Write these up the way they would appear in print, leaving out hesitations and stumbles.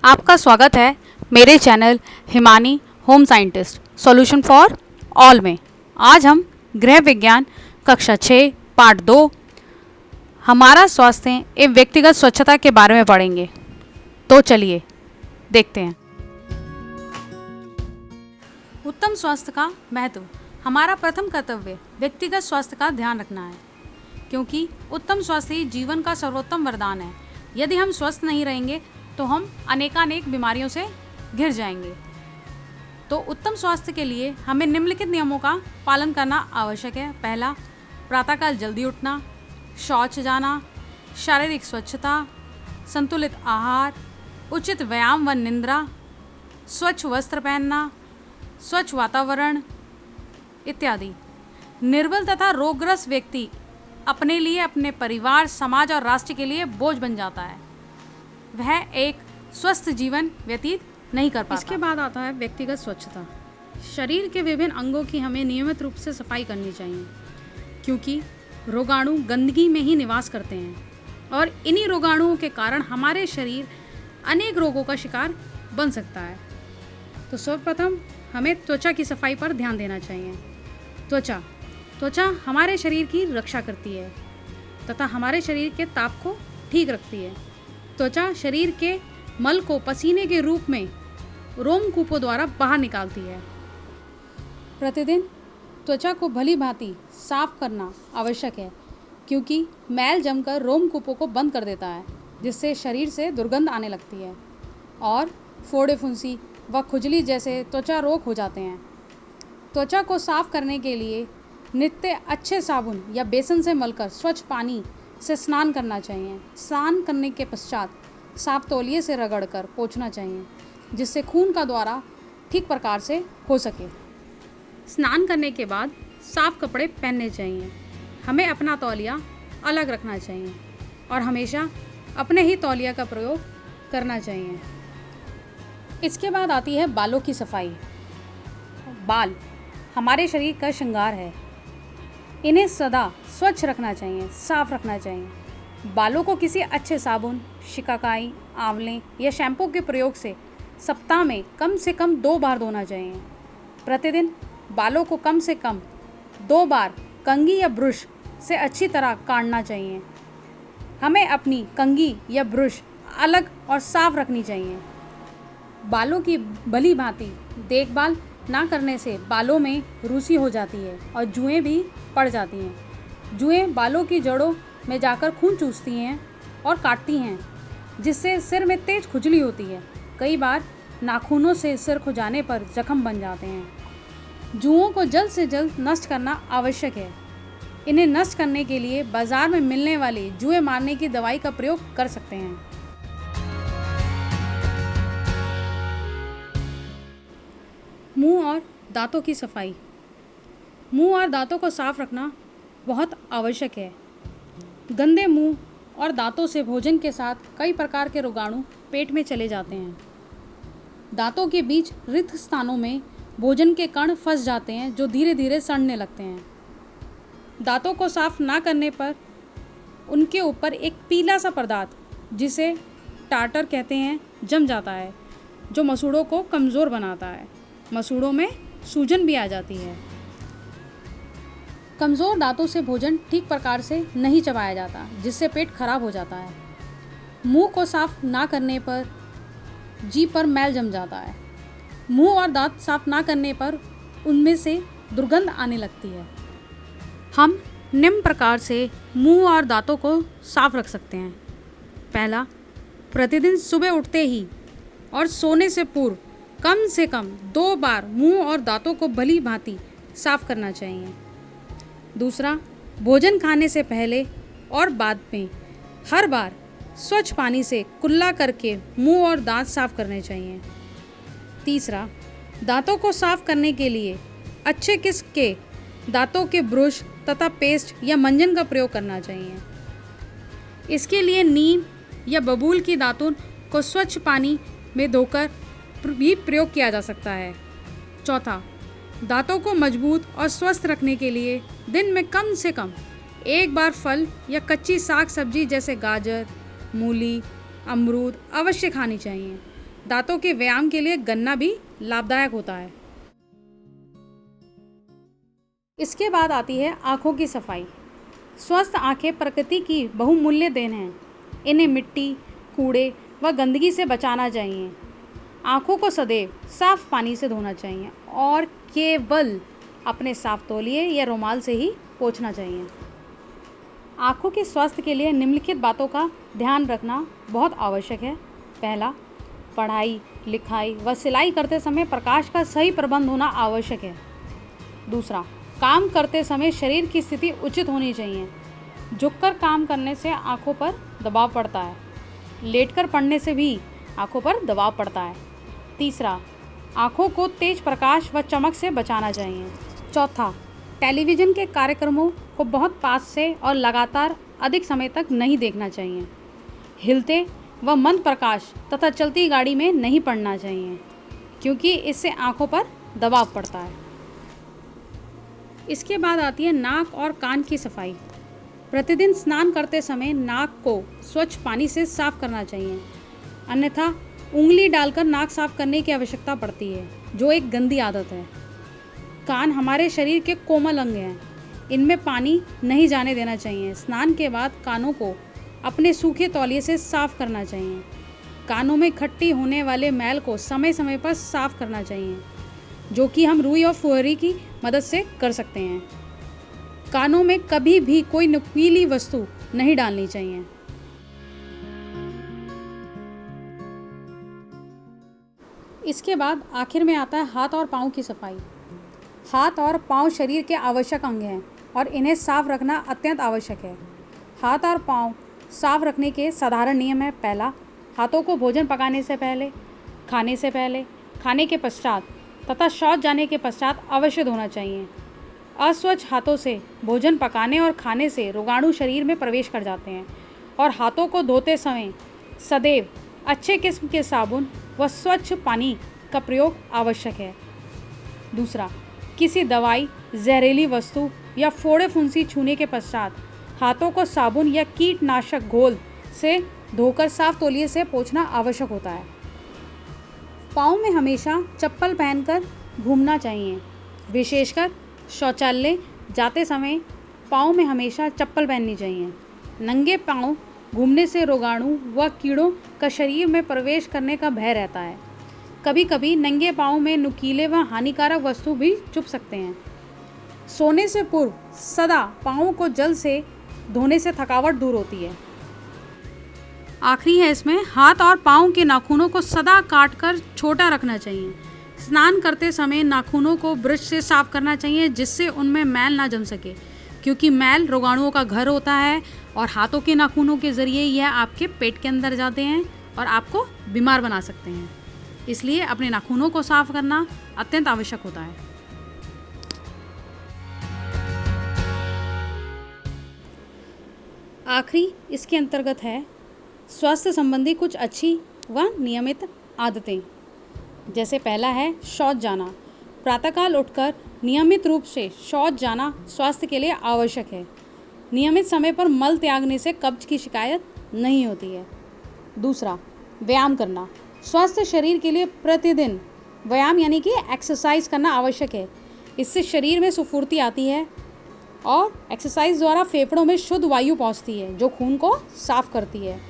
आपका स्वागत है मेरे channel Himani home scientist solution for all में। आज हम गृह विज्ञान कक्षा 6 पार्ट 2 हमारा स्वास्थ्य एवं व्यक्तिगत स्वच्छता के बारे में पढ़ेंगे। तो चलिए देखते हैं। उत्तम स्वास्थ्य का महत्व। हमारा प्रथम कर्तव्य व्यक्तिगत स्वास्थ्य का ध्यान रखना है, क्योंकि उत्तम स्वास्थ्य ही जीवन का सर्वोत्तम वरदान है। यदि हम स्वस्थ नहीं रहेंगे तो हम अनेकानेक बीमारियों से घिर जाएंगे। तो उत्तम स्वास्थ्य के लिए हमें निम्नलिखित नियमों का पालन करना आवश्यक है। पहला, प्रातःकाल जल्दी उठना, शौच जाना, शारीरिक स्वच्छता, संतुलित आहार, उचित व्यायाम व निद्रा, स्वच्छ वस्त्र पहनना, स्वच्छ वातावरण इत्यादि। निर्बल तथा रोगग्रस्त व्यक्ति अपने लिए, अपने परिवार, समाज और राष्ट्र के लिए बोझ बन जाता है। वह एक स्वस्थ जीवन व्यतीत नहीं कर पाता। इसके बाद आता है व्यक्तिगत स्वच्छता। शरीर के विभिन्न अंगों की हमें नियमित रूप से सफाई करनी चाहिए, क्योंकि रोगाणु गंदगी में ही निवास करते हैं और इन्हीं रोगाणुओं के कारण हमारे शरीर अनेक रोगों का शिकार बन सकता है। तो सर्वप्रथम हमें त्वचा की सफाई पर ध्यान देना चाहिए। त्वचा हमारे शरीर की रक्षा करती है तथा हमारे शरीर के ताप को ठीक रखती है। त्वचा शरीर के मल को पसीने के रूप में रोमकूपों द्वारा बाहर निकालती है। प्रतिदिन त्वचा को भली भांति साफ करना आवश्यक है, क्योंकि मैल जमकर रोमकूपों को बंद कर देता है, जिससे शरीर से दुर्गंध आने लगती है और फोड़े फुंसी व खुजली जैसे त्वचा रोग हो जाते हैं। त्वचा को साफ करने के लिए नित्य अच्छे साबुन या बेसन से मलकर स्वच्छ पानी से स्नान करना चाहिए। स्नान करने के पश्चात साफ तौलिए से रगड़कर पोंछना चाहिए, जिससे खून का द्वारा ठीक प्रकार से हो सके। स्नान करने के बाद साफ कपड़े पहनने चाहिए। हमें अपना तौलिया अलग रखना चाहिए और हमेशा अपने ही तौलिया का प्रयोग करना चाहिए। इसके बाद आती है बालों की सफाई। बाल हमारे शरीर का श्रृंगार है। इन्हें सदा स्वच्छ रखना चाहिए, साफ रखना चाहिए। बालों को किसी अच्छे साबुन, शिकाकाई, आंवले या शैम्पू के प्रयोग से सप्ताह में कम से कम 2 बार धोना चाहिए। प्रतिदिन बालों को कम से कम 2 बार कंघी या ब्रश से अच्छी तरह काटना चाहिए। हमें अपनी कंघी या ब्रश अलग और साफ रखनी चाहिए। बालों की भली भांति देखभाल ना करने से बालों में रूसी हो जाती है और जुएँ भी पड़ जाती हैं। जुएँ बालों की जड़ों में जाकर खून चूसती हैं और काटती हैं, जिससे सिर में तेज खुजली होती है। कई बार नाखूनों से सिर खुजाने पर जख्म बन जाते हैं। जुओं को जल्द से जल्द नष्ट करना आवश्यक है। इन्हें नष्ट करने के लिए बाजार में मिलने वाली जुएँ मारने की दवाई का प्रयोग कर सकते हैं। मुंह और दांतों की सफाई। मुंह और दांतों को साफ रखना बहुत आवश्यक है। गंदे मुंह और दांतों से भोजन के साथ कई प्रकार के रोगाणु पेट में चले जाते हैं। दांतों के बीच रिक्त स्थानों में भोजन के कण फंस जाते हैं, जो धीरे धीरे सड़ने लगते हैं। दांतों को साफ ना करने पर उनके ऊपर एक पीला सा पदार्थ, जिसे टार्टर कहते हैं, जम जाता है, जो मसूड़ों को कमज़ोर बनाता है। मसूड़ों में सूजन भी आ जाती है। कमज़ोर दांतों से भोजन ठीक प्रकार से नहीं चबाया जाता, जिससे पेट खराब हो जाता है। मुंह को साफ ना करने पर जीभ पर मैल जम जाता है। मुंह और दांत साफ ना करने पर उनमें से दुर्गंध आने लगती है। हम निम्न प्रकार से मुंह और दांतों को साफ रख सकते हैं। पहला, प्रतिदिन सुबह उठते ही और सोने से पूर्व कम से कम 2 बार मुंह और दांतों को भली भांति साफ करना चाहिए। दूसरा, भोजन खाने से पहले और बाद में हर बार स्वच्छ पानी से कुल्ला करके मुंह और दांत साफ करने चाहिए। तीसरा, दांतों को साफ करने के लिए अच्छे किस्म के दांतों के ब्रश तथा पेस्ट या मंजन का प्रयोग करना चाहिए। इसके लिए नीम या बबूल की दातुन को स्वच्छ पानी में धोकर भी प्रयोग किया जा सकता है। चौथा, दांतों को मजबूत और स्वस्थ रखने के लिए दिन में कम से कम 1 बार फल या कच्ची साग सब्जी जैसे गाजर, मूली, अमरूद अवश्य खानी चाहिए। दांतों के व्यायाम के लिए गन्ना भी लाभदायक होता है। इसके बाद आती है आँखों की सफाई। स्वस्थ आँखें प्रकृति की बहुमूल्य देन हैं। इन्हें मिट्टी, कूड़े व गंदगी से बचाना चाहिए। आँखों को सदैव साफ पानी से धोना चाहिए और केवल अपने साफ तौलिए या रुमाल से ही पोंछना चाहिए। आँखों के स्वास्थ्य के लिए निम्नलिखित बातों का ध्यान रखना बहुत आवश्यक है। पहला, पढ़ाई, लिखाई व सिलाई करते समय प्रकाश का सही प्रबंध होना आवश्यक है। दूसरा, काम करते समय शरीर की स्थिति उचित होनी चाहिए। झुककर काम करने से आँखों पर दबाव पड़ता है। लेटकर पढ़ने से भी आँखों पर दबाव पड़ता है। तीसरा, आँखों को तेज प्रकाश व चमक से बचाना चाहिए। चौथा, टेलीविज़न के कार्यक्रमों को बहुत पास से और लगातार अधिक समय तक नहीं देखना चाहिए। हिलते व मंद प्रकाश तथा चलती गाड़ी में नहीं पढ़ना चाहिए, क्योंकि इससे आँखों पर दबाव पड़ता है। इसके बाद आती है नाक और कान की सफाई। प्रतिदिन स्नान करते समय नाक को स्वच्छ पानी से साफ करना चाहिए, अन्यथा उंगली डालकर नाक साफ करने की आवश्यकता पड़ती है, जो एक गंदी आदत है। कान हमारे शरीर के कोमल अंग हैं, इनमें पानी नहीं जाने देना चाहिए। स्नान के बाद कानों को अपने सूखे तौलिए से साफ करना चाहिए। कानों में इकट्ठी होने वाले मैल को समय समय पर साफ करना चाहिए, जो कि हम रुई और फुहरी की मदद से कर सकते हैं। कानों में कभी भी कोई नुकीली वस्तु नहीं डालनी चाहिए। इसके बाद आखिर में आता है हाथ और पाँव की सफाई। हाथ और पाँव शरीर के आवश्यक अंग हैं और इन्हें साफ रखना अत्यंत आवश्यक है। हाथ और पाँव साफ रखने के साधारण नियम हैं। पहला, हाथों को भोजन पकाने से पहले, खाने के पश्चात तथा शौच जाने के पश्चात अवश्य धोना चाहिए। अस्वच्छ हाथों से भोजन पकाने और खाने से रोगाणु शरीर में प्रवेश कर जाते हैं और हाथों को धोते समय सदैव अच्छे किस्म के साबुन व स्वच्छ पानी का प्रयोग आवश्यक है। दूसरा, किसी दवाई, जहरीली वस्तु या फोड़े फुंसी छूने के पश्चात हाथों को साबुन या कीटनाशक घोल से धोकर साफ तौलिए से पोंछना आवश्यक होता है। पाँव में हमेशा चप्पल पहनकर घूमना चाहिए। विशेषकर शौचालय जाते समय पाँव में हमेशा चप्पल पहननी चाहिए। नंगे पाँव घूमने से रोगाणु व कीड़ों का शरीर में प्रवेश करने का भय रहता है। कभी कभी नंगे पाँव में नुकीले व हानिकारक वस्तु भी चुभ सकते हैं। सोने से पूर्व सदा पाँव को जल से धोने से थकावट दूर होती है। आखिरी है इसमें, हाथ और पाँव के नाखूनों को सदा काटकर छोटा रखना चाहिए। स्नान करते समय नाखूनों को ब्रश से साफ करना चाहिए, जिससे उनमें मैल ना जम सके, क्योंकि मैल रोगाणुओं का घर होता है और हाथों के नाखूनों के ज़रिए यह आपके पेट के अंदर जाते हैं और आपको बीमार बना सकते हैं। इसलिए अपने नाखूनों को साफ करना अत्यंत आवश्यक होता है। आखिरी इसके अंतर्गत है स्वास्थ्य संबंधी कुछ अच्छी व नियमित आदतें। जैसे पहला है शौच जाना। प्रातःकाल उठकर नियमित रूप से शौच जाना स्वास्थ्य के लिए आवश्यक है। नियमित समय पर मल त्यागने से कब्ज की शिकायत नहीं होती है। दूसरा, व्यायाम करना। स्वस्थ शरीर के लिए प्रतिदिन व्यायाम यानी कि एक्सरसाइज करना आवश्यक है। इससे शरीर में स्फूर्ति आती है और एक्सरसाइज द्वारा फेफड़ों में शुद्ध वायु पहुंचती है, जो खून को साफ करती है।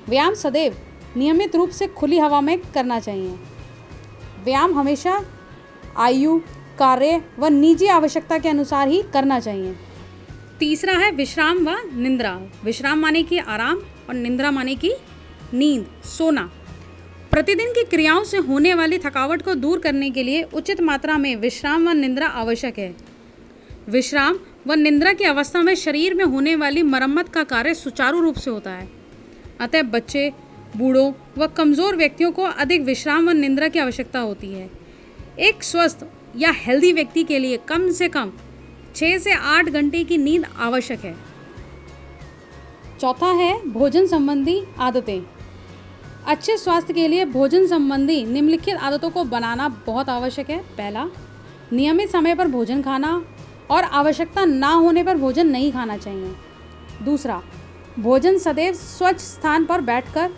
व्यायाम सदैव नियमित रूप से खुली हवा में करना चाहिए। व्यायाम हमेशा आयु, कार्य व निजी आवश्यकता के अनुसार ही करना चाहिए। तीसरा है विश्राम व निद्रा। विश्राम माने कि आराम और निद्रा माने कि नींद, सोना। प्रतिदिन की क्रियाओं से होने वाली थकावट को दूर करने के लिए उचित मात्रा में विश्राम व निद्रा आवश्यक है। विश्राम व निद्रा की अवस्था में शरीर में होने वाली मरम्मत का कार्य सुचारू रूप से होता है। अतः बच्चे, बूढ़ों व कमज़ोर व्यक्तियों को अधिक विश्राम व निद्रा की आवश्यकता होती है। एक स्वस्थ या हेल्दी व्यक्ति के लिए कम से कम 6 से 8 घंटे की नींद आवश्यक है। चौथा है भोजन संबंधी आदतें। अच्छे स्वास्थ्य के लिए भोजन संबंधी निम्नलिखित आदतों को बनाना बहुत आवश्यक है। पहला, नियमित समय पर भोजन खाना और आवश्यकता ना होने पर भोजन नहीं खाना चाहिए। दूसरा, भोजन सदैव स्वच्छ स्थान पर बैठकर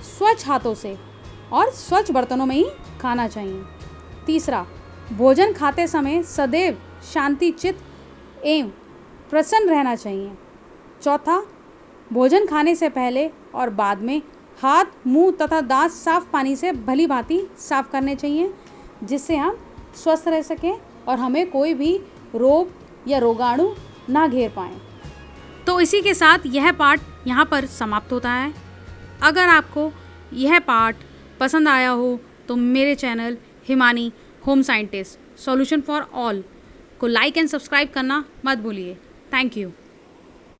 स्वच्छ हाथों से और स्वच्छ बर्तनों में ही खाना चाहिए। तीसरा, भोजन खाते समय सदैव शांति चित्त एवं प्रसन्न रहना चाहिए। चौथा, भोजन खाने से पहले और बाद में हाथ, मुंह तथा दांत साफ पानी से भली भांति साफ करने चाहिए, जिससे हम स्वस्थ रह सकें और हमें कोई भी रोग या रोगाणु ना घेर पाएँ। तो इसी के साथ यह पाठ यहाँ पर समाप्त होता है। अगर आपको यह पाठ पसंद आया हो तो मेरे channel Himani home scientist solution for all को लाइक एंड सब्सक्राइब करना मत भूलिए। Thank you.